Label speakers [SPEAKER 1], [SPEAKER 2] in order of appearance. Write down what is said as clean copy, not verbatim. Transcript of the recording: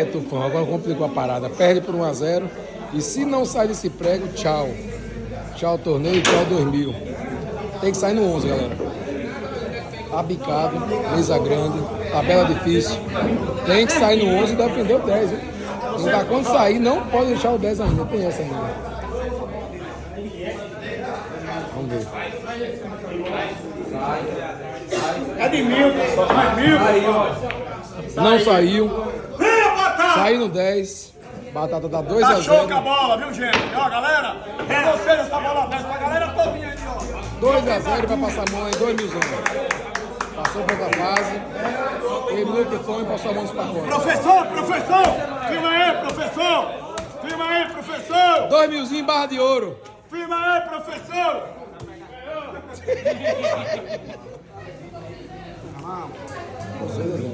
[SPEAKER 1] Tufão, agora complicou a parada. Perde por 1-0. E se não sair desse prego, tchau. Tchau torneio, tchau 2000. Tem que sair no 11, galera. Tá bicado, mesa grande, tabela difícil. Tem que sair no 11 e defender o 10, hein? Então, quando sair, não pode deixar o 10 ainda. Tem essa ainda. Vamos ver.
[SPEAKER 2] É de 1000, mais 1000.
[SPEAKER 1] Não saiu. Saiu no 10. Batata dá 2-0.
[SPEAKER 2] Tá show com a bola, viu, gente? Ó, galera, vocês essa bola dessa pra galera todinha aí, ó.
[SPEAKER 1] 2-0, vai passar a mão em 2 mil. Passou para outra fase. Terminou que foi e passou a mão nos pacotes.
[SPEAKER 2] Professor! Filma aí, professor! Filma aí, professor!
[SPEAKER 1] 2 milzinho em barra de ouro.
[SPEAKER 2] Filma aí, professor!
[SPEAKER 1] Você, Zezé.